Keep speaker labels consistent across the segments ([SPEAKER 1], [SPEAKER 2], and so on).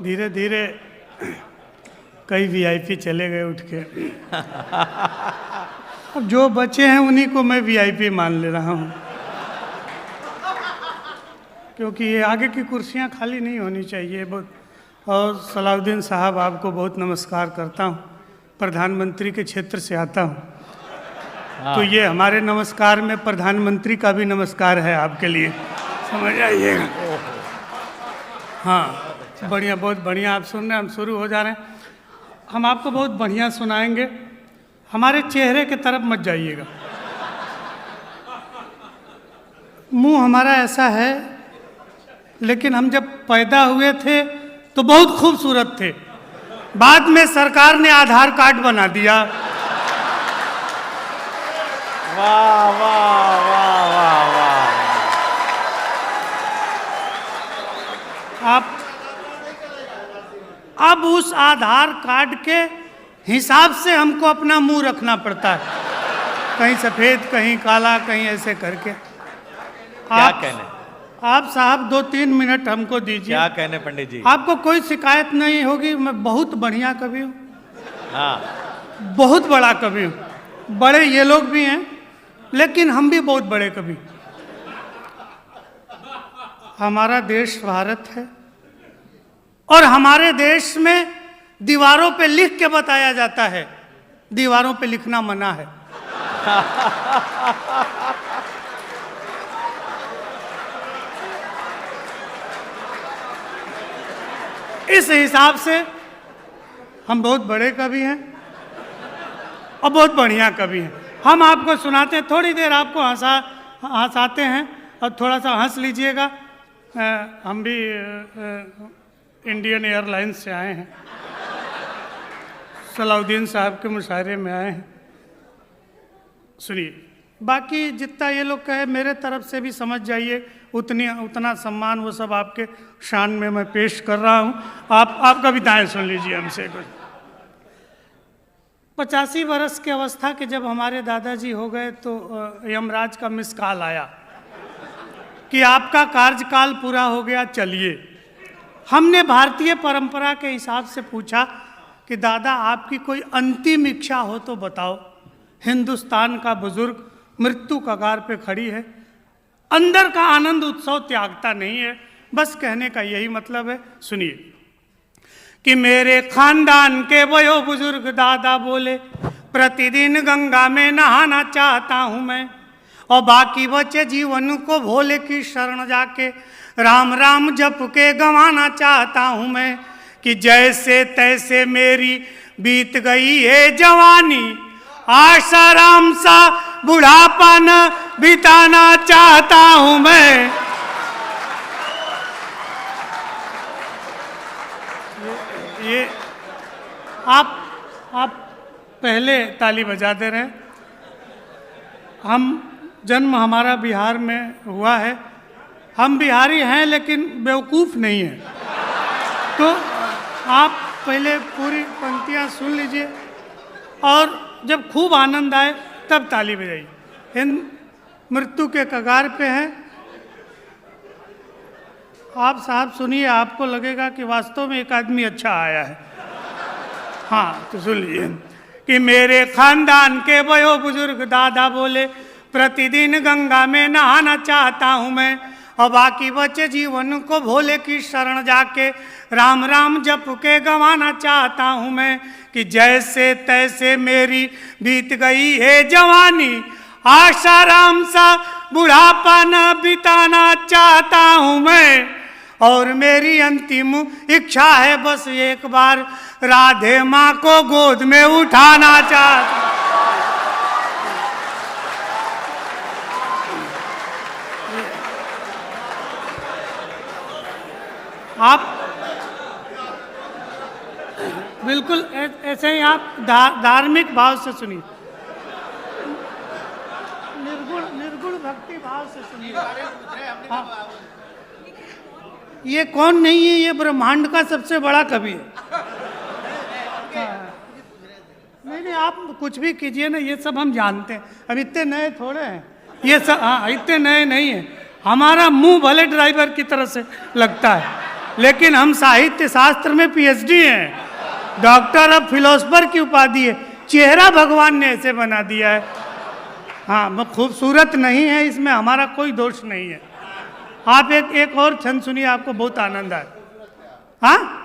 [SPEAKER 1] धीरे धीरे कई वीआईपी चले गए उठ के। अब जो बचे हैं उन्हीं को मैं वीआईपी मान ले रहा हूँ, क्योंकि ये आगे की कुर्सियाँ खाली नहीं होनी चाहिए। बहुत और सलाउद्दीन साहब आपको बहुत नमस्कार करता हूँ, प्रधानमंत्री के क्षेत्र से आता हूँ, तो ये हमारे नमस्कार में प्रधानमंत्री का भी नमस्कार है आपके लिए, समझ आइएगा। हाँ, बढ़िया, बहुत बढ़िया। आप सुन रहे हैं, हम शुरू हो जा रहे हैं। हम आपको बहुत बढ़िया सुनाएंगे, हमारे चेहरे की तरफ मत जाइएगा। मुंह हमारा ऐसा है, लेकिन हम जब पैदा हुए थे तो बहुत खूबसूरत थे, बाद में सरकार ने आधार कार्ड बना दिया।
[SPEAKER 2] वाह वाह वाह वाह वाह।
[SPEAKER 1] अब उस आधार कार्ड के हिसाब से हमको अपना मुंह रखना पड़ता है, कहीं सफेद कहीं काला कहीं ऐसे करके।
[SPEAKER 2] क्या कहने
[SPEAKER 1] आप साहब 2-3 मिनट हमको दीजिए।
[SPEAKER 2] क्या कहने पंडित जी?
[SPEAKER 1] आपको कोई शिकायत नहीं होगी। मैं बहुत बढ़िया कवि हूँ,
[SPEAKER 2] हाँ,
[SPEAKER 1] बहुत बड़ा कवि हूँ। बड़े ये लोग भी हैं, लेकिन हम भी बहुत बड़े कवि। हमारा देश भारत है और हमारे देश में दीवारों पे लिख के बताया जाता है, दीवारों पे लिखना मना है। इस हिसाब से हम बहुत बड़े कवि हैं और बहुत बढ़िया कवि हैं। हम आपको सुनाते हैं, थोड़ी देर आपको हंसाते हैं और थोड़ा सा हंस लीजिएगा। हम भी इंडियन एयरलाइंस से आए हैं, सलाउद्दीन साहब के मुशायरे में आए हैं। सुनिए, बाकी जितना ये लोग कहे मेरे तरफ से भी समझ जाइए, उतना सम्मान वो सब आपके शान में मैं पेश कर रहा हूँ। आप कविताएं सुन लीजिए हमसे कुछ। 85 वर्ष की अवस्था के जब हमारे दादाजी हो गए तो यमराज का मिस कॉल आया कि आपका कार्यकाल पूरा हो गया, चलिए। हमने भारतीय परंपरा के हिसाब से पूछा कि दादा आपकी कोई अंतिम इच्छा हो तो बताओ। हिंदुस्तान का बुजुर्ग मृत्यु कगार पे खड़ी है, अंदर का आनंद उत्सव त्यागता नहीं है। बस कहने का यही मतलब है। सुनिए कि मेरे खानदान के वयो बुजुर्ग दादा बोले, प्रतिदिन गंगा में नहाना चाहता हूँ मैं, और बाकी बचे जीवन को भोले की शरण जाके राम राम जप के गंवाना चाहता हूँ मैं। कि जैसे तैसे मेरी बीत गई है जवानी, आसाराम सा बुढ़ापा न बिताना चाहता हूँ मैं। ये आप पहले ताली बजाते रहे। जन्म हमारा बिहार में हुआ है, हम बिहारी हैं लेकिन बेवकूफ़ नहीं हैं। तो आप पहले पूरी पंक्तियाँ सुन लीजिए और जब खूब आनंद आए तब ताली बजाइए। हिंद मृत्यु के कगार पे हैं आप साहब, सुनिए, आपको लगेगा कि वास्तव में एक आदमी अच्छा आया है। हाँ, तो सुन लीजिए कि मेरे खानदान के वयो बुजुर्ग दादा बोले, प्रतिदिन गंगा में नहाना चाहता हूँ मैं, और बाकी बचे जीवन को भोले की शरण जाके राम राम जप के गंवाना चाहता हूँ मैं। कि जैसे तैसे मेरी बीत गई है जवानी, आसाराम सा बुढ़ापा न बिताना चाहता हूँ मैं। और मेरी अंतिम इच्छा है बस एक बार राधे माँ को गोद में उठाना चाहता। आप बिल्कुल ऐसे ही आप धार्मिक भाव से सुनिए, निर्गुण भक्ति भाव से सुनिए। हाँ, ये कौन नहीं है, ये ब्रह्मांड का सबसे बड़ा कवि है। नहीं, आप कुछ भी कीजिए ना, ये सब हम जानते हैं। अब इतने नए थोड़े हैं ये सब। हाँ, इतने नए नहीं हैं। हमारा मुंह भले ड्राइवर की तरह से लगता है, लेकिन हम साहित्य शास्त्र में पीएचडी हैं, डॉक्टर ऑफ फिलोसफर की उपाधि है। चेहरा भगवान ने ऐसे बना दिया है। हाँ, वो खूबसूरत नहीं है, इसमें हमारा कोई दोष नहीं है। आप एक और छंद सुनिए, आपको बहुत आनंद आए। हाँ,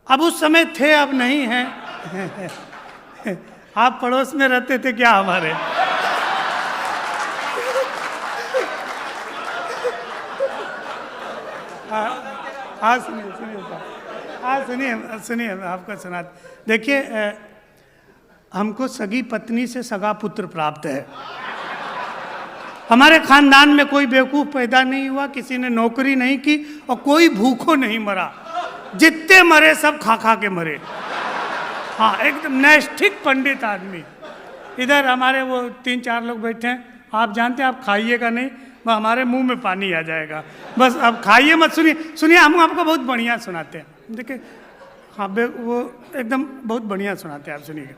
[SPEAKER 1] अब उस समय थे, अब नहीं हैं। आप पड़ोस में रहते थे क्या हमारे? हाँ सुनिए सुनिए, हाँ सुनिए सुनिए, आपको सुना। देखिए, हमको सगी पत्नी से सगा पुत्र प्राप्त है। हमारे खानदान में कोई बेवकूफ़ पैदा नहीं हुआ, किसी ने नौकरी नहीं की और कोई भूखों नहीं मरा। जितने मरे सब खा खा के मरे। हाँ, एकदम नैष्ठिक पंडित आदमी। इधर हमारे वो 3-4 लोग बैठे हैं, आप जानते हैं, आप खाइएगा नहीं, हमारे मुंह में पानी आ जाएगा। बस अब खाइए मत, सुनिए सुनिए, हम आपको बहुत बढ़िया सुनाते हैं। देखिए, हाँ वो एकदम बहुत बढ़िया सुनाते हैं, आप सुनिएगा।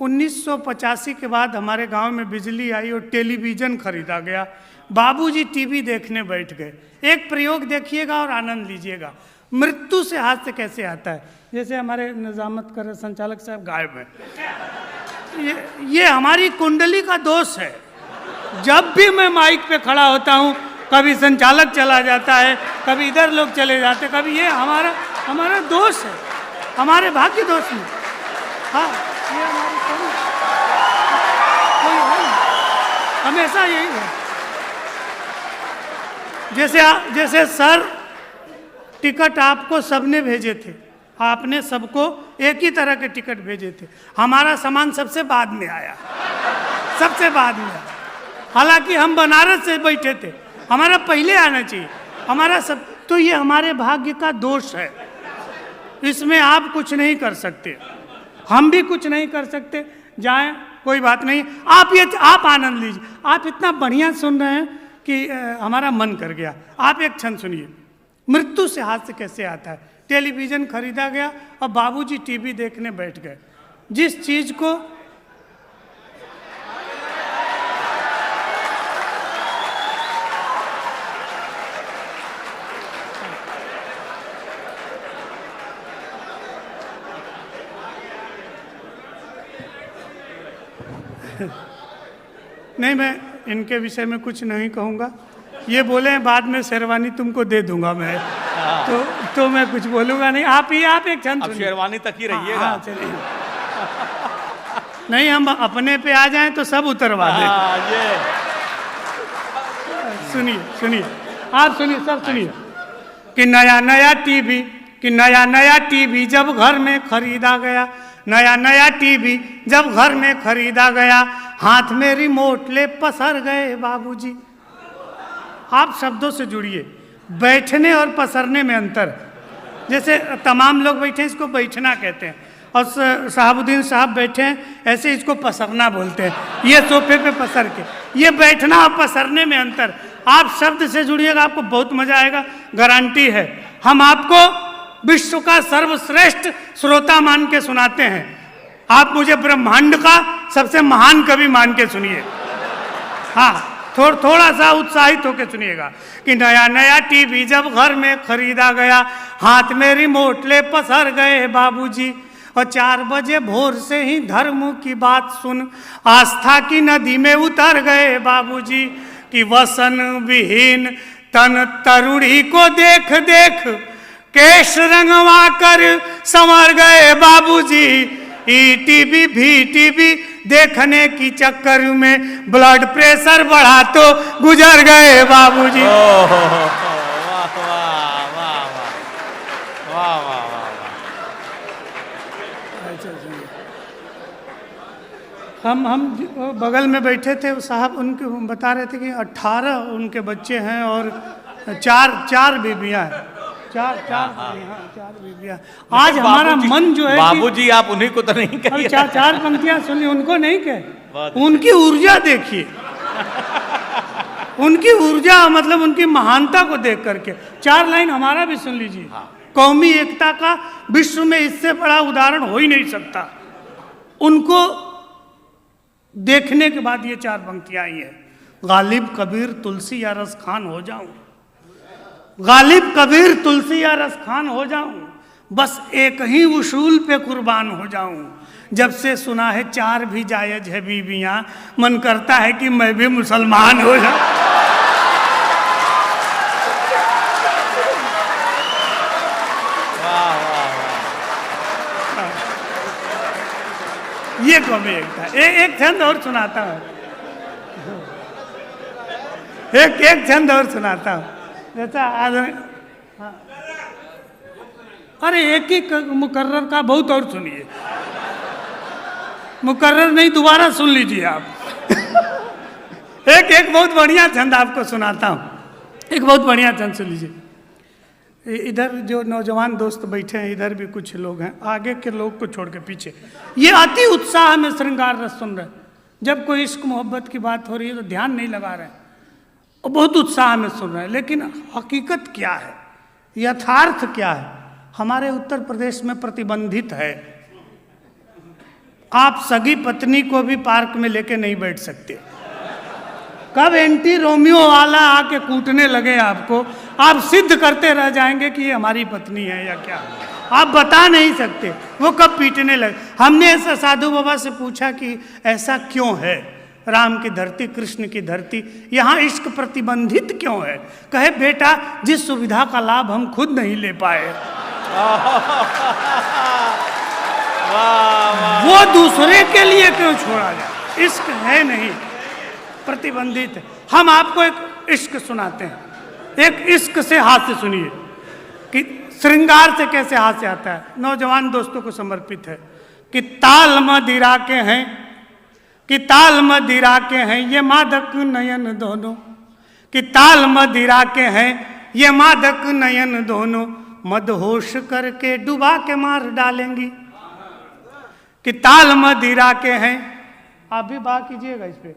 [SPEAKER 1] 1985 के बाद हमारे गांव में बिजली आई और टेलीविज़न खरीदा गया। बाबूजी टीवी देखने बैठ गए। एक प्रयोग देखिएगा और आनंद लीजिएगा। मृत्यु से हास्य कैसे आता है। जैसे हमारे निजामत कर संचालक साहब गायब हैं। ये हमारी कुंडली का दोष है। जब भी मैं माइक पे खड़ा होता हूँ, कभी संचालक चला जाता है, कभी इधर लोग चले जाते, कभी ये हमारा दोष है, हमारे भाग्य दोष में। हाँ, ये हमारी हमेशा यही है। जैसे सर, टिकट आपको सबने भेजे थे, आपने सबको एक ही तरह के टिकट भेजे थे। हमारा सामान सबसे बाद में आया, सबसे बाद में। हालांकि हम बनारस से बैठे थे, हमारा पहले आना चाहिए, हमारा सब। तो ये हमारे भाग्य का दोष है, इसमें आप कुछ नहीं कर सकते, हम भी कुछ नहीं कर सकते। जाएं, कोई बात नहीं। आप आनंद लीजिए। आप इतना बढ़िया सुन रहे हैं कि हमारा मन कर गया। आप एक क्षण सुनिए। मृत्यु से हास्य कैसे आता है। टेलीविज़न खरीदा गया और बाबूजी टीवी देखने बैठ गए। जिस चीज़ को नहीं, मैं इनके विषय में कुछ नहीं कहूँगा। ये बोले हैं बाद में शेरवानी तुमको दे दूंगा मैं, तो मैं कुछ बोलूँगा नहीं। आप एक छंद सुनिए।
[SPEAKER 2] शेरवानी तक ही रहिएगा।
[SPEAKER 1] हाँ, चलिए। नहीं, हम अपने पे आ जाएं तो सब उतरवा दें।
[SPEAKER 2] ये
[SPEAKER 1] सुनिए, आप सुनिए, सब सुनिए। कि नया टीवी जब घर में खरीदा गया, नया टीवी जब घर में खरीदा गया, हाथ में रिमोट ले पसर गए बाबूजी। आप शब्दों से जुड़िए। बैठने और पसरने में अंतर। जैसे तमाम लोग बैठे हैं, इसको बैठना कहते हैं, और शहाबुद्दीन साहब बैठे हैं, ऐसे इसको पसरना बोलते हैं। ये सोफे पे पसर के, ये बैठना और पसरने में अंतर। आप शब्द से जुड़िएगा, आपको बहुत मजा आएगा, गारंटी है। हम आपको विश्व का सर्वश्रेष्ठ श्रोता मान के सुनाते हैं। आप मुझे ब्रह्मांड का सबसे महान कवि मान के सुनिए। हाँ, थोड़ा सा उत्साहित होकर सुनिएगा। कि नया टीवी जब घर में खरीदा गया, हाथ में रिमोट ले पसर गए बाबूजी। और 4 बजे भोर से ही धर्म की बात सुन, आस्था की नदी में उतर गए बाबूजी। कि वसन विहीन तन तरुणी को देख देख केश रंगवा कर संवर गए बाबूजी। ईटीवी VTV देखने की चक्कर में ब्लड प्रेशर बढ़ा तो गुजर गए बाबूजी।
[SPEAKER 2] वाह वाह वाह वाह वाह वाह वाह।
[SPEAKER 1] हम बगल में बैठे थे, साहब उनके बता रहे थे कि 18 उनके बच्चे हैं और चार बीबियां हैं। चार बीबियां। आज हमारा मन जो है,
[SPEAKER 2] बाबूजी आप उन्हीं को तो नहीं कहिए।
[SPEAKER 1] चार पंक्तियां सुनिए, उनको नहीं कहे। उनकी ऊर्जा देखिए, उनकी ऊर्जा मतलब उनकी महानता को देख करके। 4 लाइन हमारा भी सुन लीजिए। कौमी एकता का विश्व में इससे बड़ा उदाहरण हो ही नहीं सकता। उनको देखने के बाद ये 4 पंक्तियां आई है। गालिब कबीर तुलसी या रस खान हो जाऊं, गालिब कबीर तुलसी या रसखान हो जाऊं, बस एक ही उसूल पे कुर्बान हो जाऊं। जब से सुना है 4 भी जायज है बीवियां, मन करता है कि मैं भी मुसलमान हो जाऊं। ये कभी एक था। एक छंद और सुनाता हूँ, एक छंद और सुनाता हूँ। जैसा आज हाँ। अरे एक ही मुकर्रर का बहुत और सुनिए, मुकर्रर नहीं दोबारा सुन लीजिए आप। एक बहुत बढ़िया छंद आपको सुनाता हूँ, एक बहुत बढ़िया छंद सुन लीजिए। इधर जो नौजवान दोस्त बैठे हैं, इधर भी कुछ लोग हैं, आगे के लोग को छोड़ के पीछे, ये अति उत्साह में श्रृंगार रस सुन रहे हैं। जब कोई इश्क मोहब्बत की बात हो रही है तो ध्यान नहीं लगा रहे हैं और बहुत उत्साह में सुन रहे हैं। लेकिन हकीकत क्या है, यथार्थ क्या है? हमारे उत्तर प्रदेश में प्रतिबंधित है, आप सगी पत्नी को भी पार्क में लेके नहीं बैठ सकते। कब एंटी रोमियो वाला आके कूटने लगे आपको, आप सिद्ध करते रह जाएंगे कि ये हमारी पत्नी है या क्या, आप बता नहीं सकते। वो कब पीटने लगे। हमने ऐसा साधु बाबा से पूछा कि ऐसा क्यों है, राम की धरती, कृष्ण की धरती, यहाँ इश्क प्रतिबंधित क्यों है? कहे बेटा, जिस सुविधा का लाभ हम खुद नहीं ले पाए वो दूसरे के लिए क्यों छोड़ा जाए? इश्क है नहीं, प्रतिबंधित है। हम आपको एक इश्क सुनाते हैं, एक इश्क से हास्य सुनिए कि श्रृंगार से कैसे हास्य आता है। नौजवान दोस्तों को समर्पित है कि ताल मदिरा के हैं, कि ताल मदिरा के हैं ये मादक नयन दोनों, कि ताल मदिरा के हैं ये मादक नयन दोनों, मदहोश करके डुबा के मार डालेंगी। कि ताल मदिरा के हैं, आप भी बा कीजिएगा इस पे,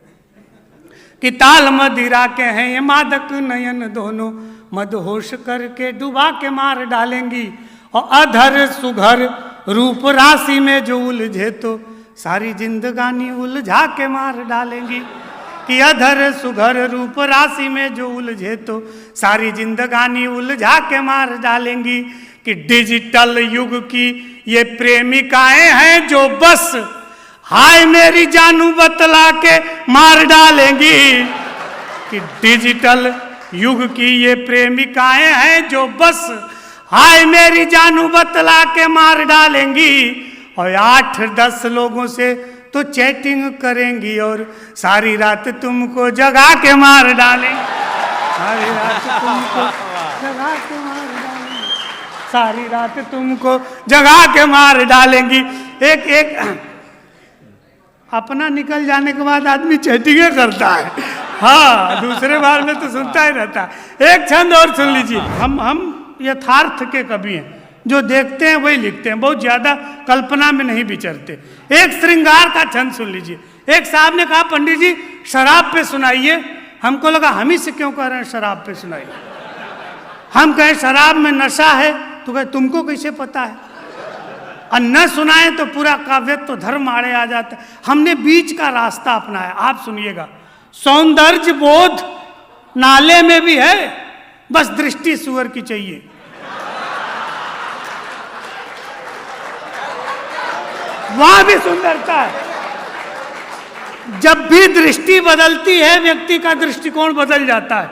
[SPEAKER 1] कि ताल मदिरा के हैं ये मादक नयन दोनों, मदहोश करके डुबा के मार डालेंगी। और अधर सुघर रूप राशि में जो उलझे तो सारी जिंदगानी उलझा के मार डालेंगी। कि अधर सुघर रूप राशि में जो उलझे तो सारी जिंदगानी उलझा के मार डालेंगी। कि डिजिटल युग की ये प्रेमिकाएं हैं जो बस हाय मेरी जानू बतला के मार डालेंगी। कि डिजिटल युग की ये प्रेमिकाएं हैं जो बस हाय मेरी जानू बतला के मार डालेंगी। और 8-10 लोगों से तो चैटिंग करेंगी और सारी रात तुमको जगा के मार डालेंगी। सारी रात तुमको जगा के मार डालेंगी, सारी रात तुमको जगा के मार डालेंगी। एक अपना निकल जाने के बाद आदमी चैटिंगे करता है, हाँ, दूसरे बार में तो सुनता ही रहता है। एक छंद और सुन लीजिए। हम यथार्थ के कवि हैं, जो देखते हैं वही लिखते हैं, बहुत ज्यादा कल्पना में नहीं विचरते। एक श्रृंगार का छंद सुन लीजिए। एक साहब ने कहा पंडित जी शराब पे सुनाइए। हमको लगा हम ही से क्यों कह रहे हैं शराब पे सुनाइए। हम कहें शराब में नशा है, तो कहे तुमको कैसे पता है। और न सुनाए तो पूरा काव्यत्व तो धर्म आड़े आ जाता है। हमने बीच का रास्ता अपनाया, आप सुनिएगा। सौंदर्य बोध नाले में भी है, बस दृष्टि सुअर की चाहिए। वहां भी सुंदरता है। जब भी दृष्टि बदलती है व्यक्ति का दृष्टिकोण बदल जाता है।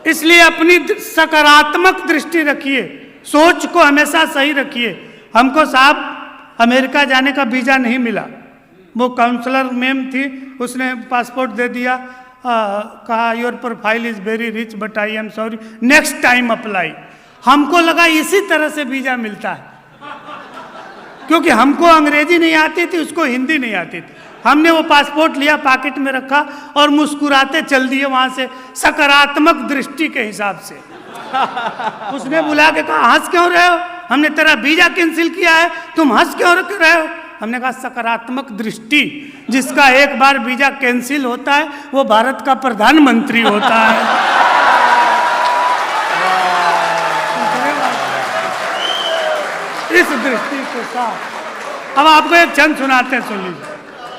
[SPEAKER 1] इसलिए अपनी सकारात्मक दृष्टि रखिए, सोच को हमेशा सही रखिए। हमको साहब अमेरिका जाने का वीजा नहीं मिला, वो काउंसलर मैम थी, उसने पासपोर्ट दे दिया, कहा your profile is very rich but I am sorry next time apply. हमको लगा इसी तरह से वीजा मिलता है, क्योंकि हमको अंग्रेजी नहीं आती थी, उसको हिंदी नहीं आती थी। हमने वो पासपोर्ट लिया, पॉकेट में रखा और मुस्कुराते चल दिए वहां से, सकारात्मक दृष्टि के हिसाब से। उसने बुला के कहा हंस क्यों रहे हो, हमने तेरा वीजा कैंसिल किया है, तुम हंस क्यों रहे हो। हमने कहा सकारात्मक दृष्टि, जिसका एक बार वीजा कैंसिल होता है वो भारत का प्रधानमंत्री होता है। इस दृष्टि के साथ अब आपको एक छंद सुनाते हैं, सुन लीजिए।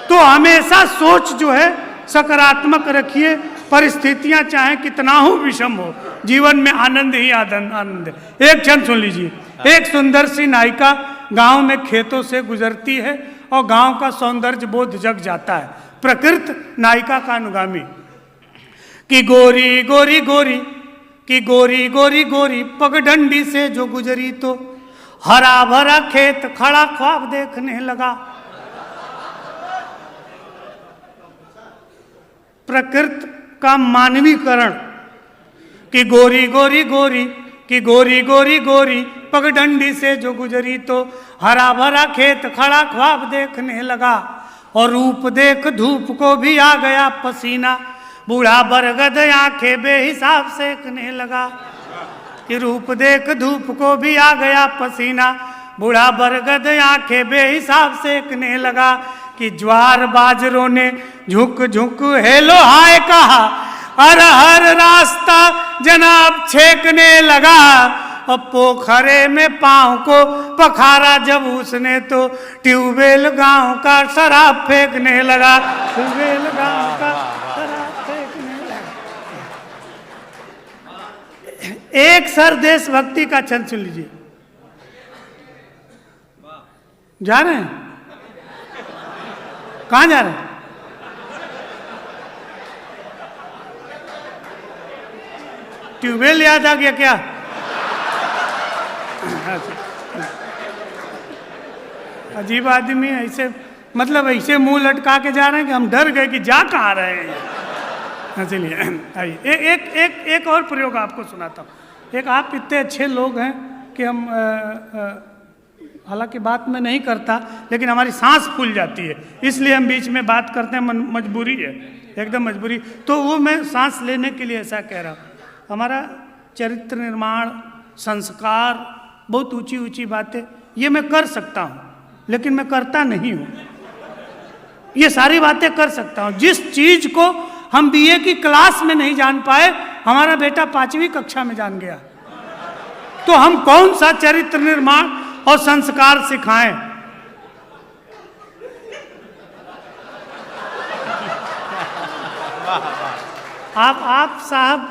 [SPEAKER 1] तो हमेशा सोच जो है सकारात्मक रखिए, परिस्थितियां चाहे कितना हो विषम हो, जीवन में आनंद ही आनंद है। एक क्षण सुन लीजिए। एक सुंदर सी नायिका गांव में खेतों से गुजरती है और गांव का सौंदर्य बोध जग जाता है। प्रकृत नायिका का अनुगामी कि गोरी गोरी गोरी, कि गोरी गोरी गोरी पगडंडी से जो गुजरी तो हरा भरा खेत खड़ा ख्वाब देखने लगा। प्रकृति का मानवीकरण कि गोरी गोरी गोरी, कि गोरी गोरी गोरी पगडंडी से जो गुजरी तो हरा भरा खेत खड़ा ख्वाब देखने लगा। और रूप देख धूप को भी आ गया पसीना, बूढ़ा बरगद आंखें बेहिसाब सेकने लगा। कि रूप देख धूप को भी आ गया पसीना, बूढ़ा बरगद आंखें बेहिसाब सेकने लगा। कि ज्वार बाजरों ने झुक झुक हेलो हाय कहा, हर हर रास्ता जनाब छेकने लगा। और पोखरे में पांव को पखारा जब उसने तो ट्यूबवेल गांव का शराब फेंकने लगा। ट्यूबवेल गांव का शराब फेंकने लगा। एक सर देशभक्ति का छंद सुन लीजिए। जा रहे हैं? कहां जा रहे हैं? ट्यूबवेल याद आ गया क्या? अजीब आदमी ऐसे, मतलब ऐसे मुंह लटका के जा रहे हैं कि हम डर गए कि जा कहाँ रहे हैं। चलिए आइए एक और प्रयोग आपको सुनाता हूँ। एक आप इतने अच्छे लोग हैं कि हम हालांकि बात में नहीं करता, लेकिन हमारी सांस फूल जाती है, इसलिए हम बीच में बात करते हैं, मजबूरी है, एकदम मजबूरी। तो वो मैं सांस लेने के लिए ऐसा कह रहा हूँ। हमारा चरित्र निर्माण, संस्कार, बहुत ऊंची ऊंची बातें ये मैं कर सकता हूँ, लेकिन मैं करता नहीं हूँ। ये सारी बातें कर सकता हूँ। जिस चीज को हम बीए की क्लास में नहीं जान पाए, हमारा बेटा 5वीं कक्षा में जान गया। तो हम कौन सा चरित्र निर्माण और संस्कार सिखाएं? आप साहब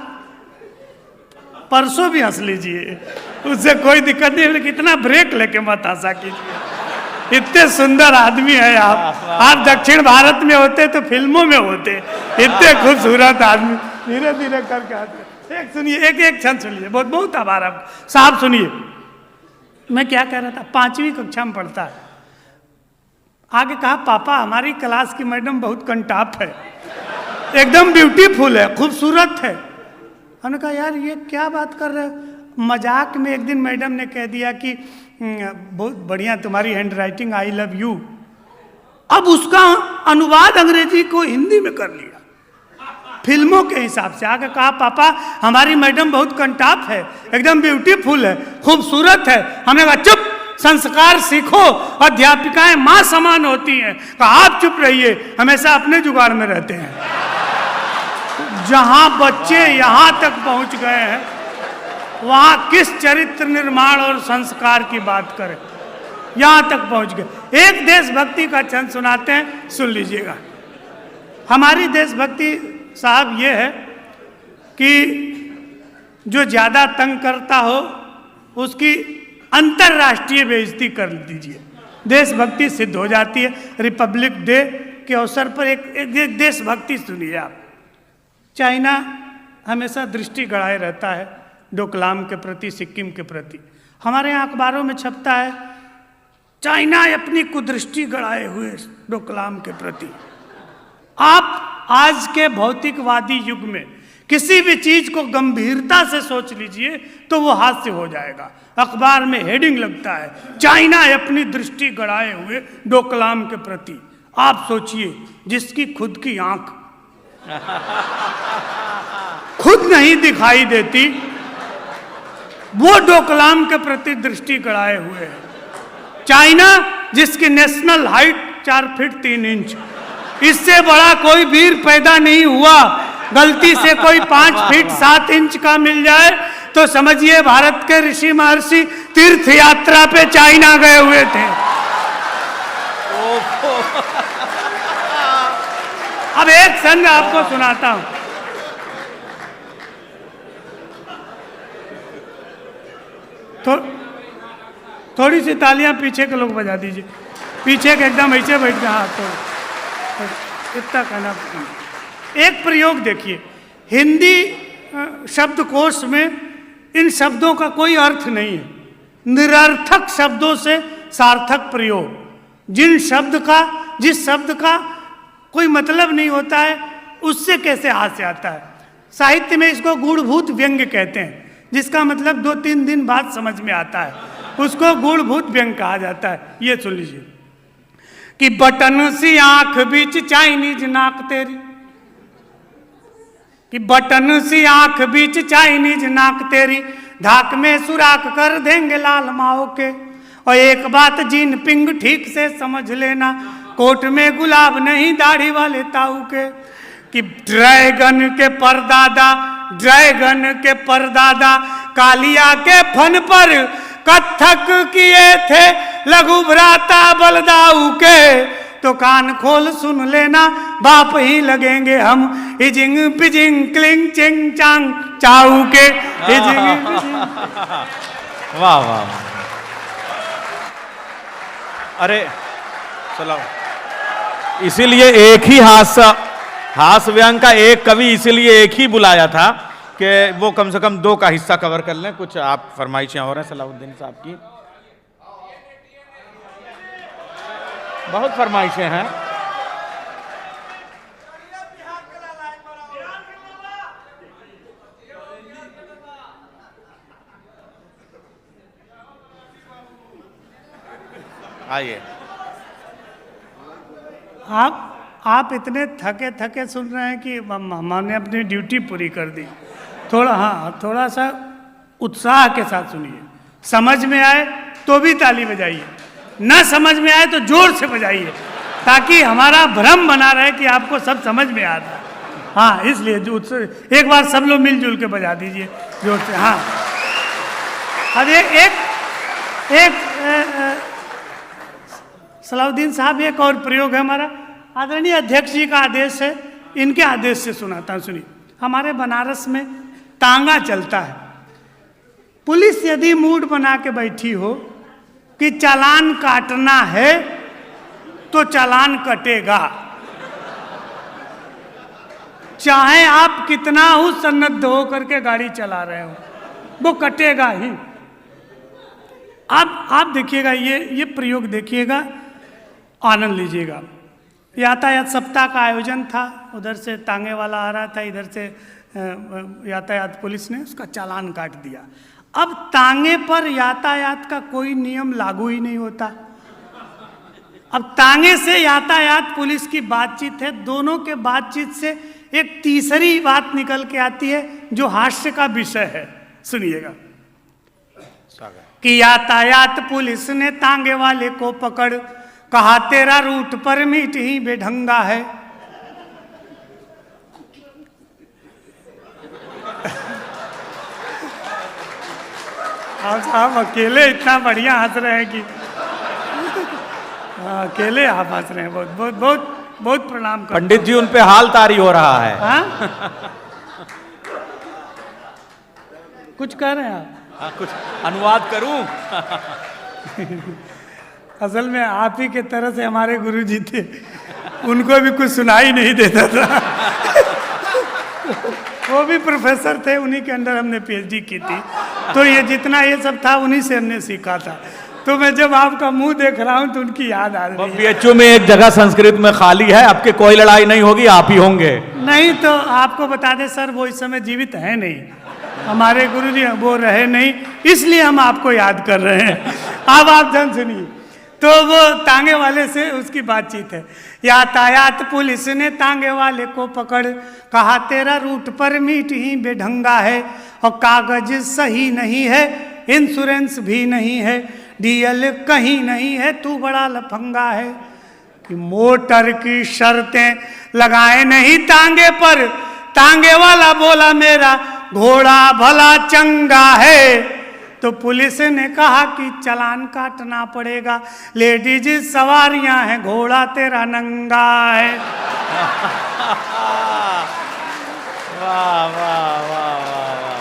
[SPEAKER 1] परसों भी हंस लीजिए, उससे कोई दिक्कत नहीं, लेकिन इतना ब्रेक लेके मत हंसा कीजिए। इतने सुंदर आदमी है आप दक्षिण भारत में होते तो फिल्मों में होते, इतने खूबसूरत आदमी। धीरे धीरे करके आते। एक सुनिए, एक क्षण सुनिए, बहुत बहुत आभार आपको साहब। सुनिए, मैं क्या कह रहा था। 5वीं कक्षा में पढ़ता है। आगे कहा, पापा हमारी क्लास की मैडम बहुत कंटाप है, एकदम ब्यूटीफुल है, खूबसूरत है। हमने कहा यार ये क्या बात कर रहे हो। मजाक में एक दिन मैडम ने कह दिया कि बहुत बढ़िया तुम्हारी hand writing, I love you. अब उसका अनुवाद अंग्रेजी को हिंदी में कर लिया फिल्मों के हिसाब से। आगे कहा, पापा हमारी मैडम बहुत कंटाप है, एकदम ब्यूटीफुल है, खूबसूरत है। हमने कहा चुप, संस्कार सीखो, अध्यापिकाएं मां समान होती हैं। कहा आप चुप रहिए, हमेशा अपने जुगाड़ में रहते हैं। जहां बच्चे यहां तक पहुंच गए हैं, वहां किस चरित्र निर्माण और संस्कार की बात करें। यहां तक पहुंच गए। एक देशभक्ति का छंद सुनाते हैं, सुन लीजिएगा। हमारी देशभक्ति साहब ये है कि जो ज्यादा तंग करता हो उसकी अंतरराष्ट्रीय बेइज्जती कर दीजिए, देशभक्ति सिद्ध हो जाती है। रिपब्लिक डे के अवसर पर एक देशभक्ति सुनिए आप। चाइना हमेशा दृष्टि गड़ाए रहता है डोकलाम के प्रति, सिक्किम के प्रति। हमारे यहाँ अखबारों में छपता है, चाइना अपनी कुदृष्टि गड़ाए हुए डोकलाम के प्रति। आप आज के भौतिकवादी युग में किसी भी चीज को गंभीरता से सोच लीजिए तो वो हास्य हो जाएगा। अखबार में हेडिंग लगता है, चाइना अपनी दृष्टि गड़ाए हुए डोकलाम के प्रति। आप सोचिए, जिसकी खुद की आंख खुद नहीं दिखाई देती, वो डोकलाम के प्रति दृष्टि गड़ाए हुए है। चाइना जिसकी नेशनल हाइट 4 फीट 3 इंच, इससे बड़ा कोई वीर पैदा नहीं हुआ। गलती से कोई 5 फीट 7 इंच का मिल जाए तो समझिए भारत के ऋषि महर्षि तीर्थ यात्रा पे चाइना गए हुए थे। अब एक संग आपको सुनाता हूं। थो, थोड़ी सी तालियां पीछे के लोग बजा दीजिए, पीछे के एकदम ऐसे बैठ गए। हाँ तो इतना कहना। एक प्रयोग देखिए, हिंदी शब्दकोश में इन शब्दों का कोई अर्थ नहीं है, निरर्थक शब्दों से सार्थक प्रयोग। जिस शब्द का कोई मतलब नहीं होता है उससे कैसे हास्य आता है। साहित्य में इसको गूढ़भूत व्यंग्य कहते हैं, जिसका मतलब 2-3 दिन बाद समझ में आता है, उसको गूढ़भूत व्यंग्य कहा जाता है। ये सुन लीजिए कि बटन सी आंख बीच चाइनीज नाक तेरी, कि बटन सी आंख बीच चाइनीज नाक तेरी, धाक में सुराख कर देंगे लाल माओ के। और एक बात जीन पिंग ठीक से समझ लेना, कोट में गुलाब नहीं दाढ़ी वाले ताऊ के। कि ड्रैगन के परदादा कालिया के फन पर कत्थक किए थे लघु भ्राता बलदाऊ के। तो कान खोल सुन लेना, बाप ही लगेंगे हम इजिंग पिजिंग क्लिंग चिंग चांग चाऊ के। इजिंग पिजिंग।
[SPEAKER 2] वाह वाह। अरे चलो, इसीलिए एक ही हास्य व्यंग का एक कवि इसीलिए एक ही बुलाया था कि वो कम से कम 2 का हिस्सा कवर कर लें। कुछ आप फरमाइशें हो रहे हैं सलाहुद्दीन साहब की? बहुत फरमाइशें हैं। आइए।
[SPEAKER 1] आप इतने थके थके सुन रहे हैं कि हमने अपनी ड्यूटी पूरी कर दी। थोड़ा सा उत्साह के साथ सुनिए। समझ में आए तो भी ताली बजाइए, ना समझ में आए तो जोर से बजाइए, ताकि हमारा भ्रम बना रहे कि आपको सब समझ में आ रहा है। हाँ, इसलिए जो एक बार सब लोग मिलजुल के बजा दीजिए जोर से। हाँ, अब एक सलाहुद्दीन साहब, एक और प्रयोग है हमारा। आदरणीय अध्यक्ष जी का आदेश है, इनके आदेश से सुनाता हूँ, सुनिए। हमारे बनारस में तांगा चलता है। पुलिस यदि मूड बना के बैठी हो कि चालान काटना है तो चालान कटेगा, चाहे आप कितना हो सन्नद्ध हो करके गाड़ी चला रहे हो, वो कटेगा ही। आप देखिएगा, ये प्रयोग देखिएगा, आनंद लीजिएगा। यातायात सप्ताह का आयोजन था, उधर से तांगे वाला आ रहा था, इधर से यातायात पुलिस ने उसका चालान काट दिया। अब तांगे पर यातायात का कोई नियम लागू ही नहीं होता। अब तांगे से यातायात पुलिस की बातचीत है, दोनों के बातचीत से एक तीसरी बात निकल के आती है जो हास्य का विषय है। सुनिएगा कि यातायात पुलिस ने तांगे वाले को पकड़, कहा तेरा रूट परमिट ही बेढंगा है। आप अकेले इतना बढ़िया हंस रहे हैं कि अकेले आप हंस रहे हैं। बहुत बहुत बहुत बहुत प्रणाम।
[SPEAKER 2] पंडित जी, उन पे हाल तारी हो रहा है।
[SPEAKER 1] कुछ कह रहे हैं आप?
[SPEAKER 2] हाँ, कुछ अनुवाद करूं?
[SPEAKER 1] असल में आप ही के तरह से हमारे गुरुजी थे, उनको भी कुछ सुनाई नहीं देता था। वो भी प्रोफेसर थे, उन्हीं के अंदर हमने पीएचडी की थी, तो ये जितना ये सब था उन्हीं से हमने सीखा था। तो मैं जब आपका मुंह देख रहा हूँ तो उनकी याद आ रही है।
[SPEAKER 2] बीएचयू में एक जगह संस्कृत में खाली है, आपके कोई लड़ाई नहीं होगी, आप ही होंगे।
[SPEAKER 1] नहीं तो आपको बता दें सर, वो इस समय जीवित है नहीं, हमारे गुरुजी वो रहे नहीं, इसलिए हम आपको याद कर रहे हैं। अब आप ध्यान सुनिए। तो वो तांगे वाले से उसकी बातचीत है। यातायात पुलिस ने तांगे वाले को पकड़, कहा तेरा रूट परमिट ही बेढंगा है और कागज सही नहीं है, इंश्योरेंस भी नहीं है, डीएल कहीं नहीं है, तू बड़ा लफंगा है। कि मोटर की शर्तें लगाए नहीं तांगे पर, तांगे वाला बोला मेरा घोड़ा भला चंगा है। तो पुलिस ने कहा कि चालान काटना पड़ेगा, लेडीज सवारियां हैं, घोड़ा तेरा नंगा है।
[SPEAKER 2] वाह वाह वाह वाह वाह।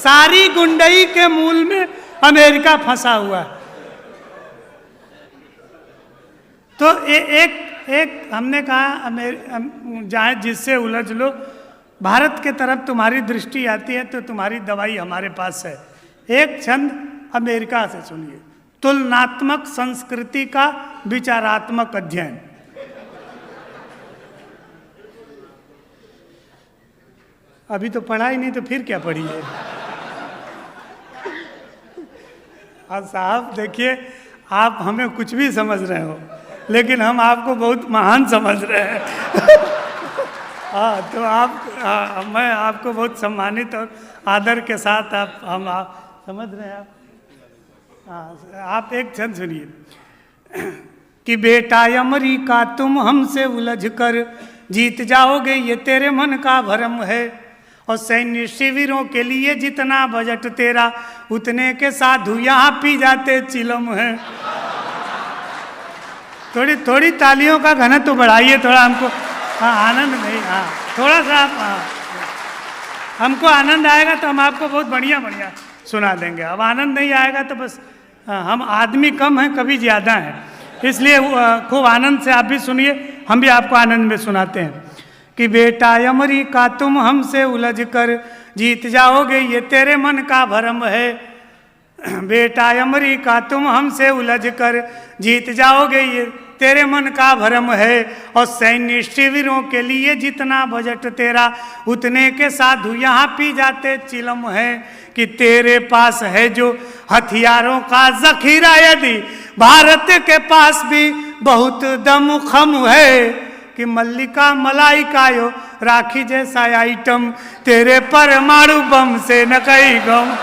[SPEAKER 1] सारी गुंडई के मूल में अमेरिका फंसा हुआ है। तो एक हमने कहा जाए जिससे उलझ लो, भारत के तरफ तुम्हारी दृष्टि आती है तो तुम्हारी दवाई हमारे पास है। एक छंद अमेरिका से सुनिए, तुलनात्मक संस्कृति का विचारात्मक अध्ययन। अभी तो पढ़ा ही नहीं तो फिर क्या पढ़ी है? और साहब देखिए, आप हमें कुछ भी समझ रहे हो, लेकिन हम आपको बहुत महान समझ रहे हैं। हाँ, तो मैं आपको बहुत सम्मानित और आदर के साथ आप समझ रहे हैं आप। हाँ, आप एक छंद सुनिए कि बेटा अमरीका तुम हमसे उलझ कर जीत जाओगे ये तेरे मन का भरम है, और सैन्य शिविरों के लिए जितना बजट तेरा उतने के साधु यहाँ पी जाते चिलम है। थोड़ी थोड़ी तालियों का घनत्व तो बढ़ाइए थोड़ा हमको। हाँ, आनंद नहीं, हाँ थोड़ा सा आप, हमको आनंद आएगा तो हम आपको बहुत बढ़िया बढ़िया सुना देंगे। अब आनंद नहीं आएगा तो बस हम आदमी कम हैं, कभी ज़्यादा हैं, इसलिए खूब आनंद से आप भी सुनिए, हम भी आपको आनंद में सुनाते हैं कि बेटा अमरीका तुम हमसे उलझ कर जीत जाओगे ये तेरे मन का भरम है। बेटा अमरीका तुम हमसे उलझ कर जीत जाओगे ये तेरे मन का भरम है, और सैन्य शिविरों के लिए जितना बजट तेरा उतने के साधु यहाँ पी जाते चिलम है। कि तेरे पास है जो हथियारों का जखीरा, यदि भारत के पास भी बहुत दम खम है, कि मल्लिका मलाइका यो राखी जैसा आइटम तेरे परमाणु बम से न कहीं गम।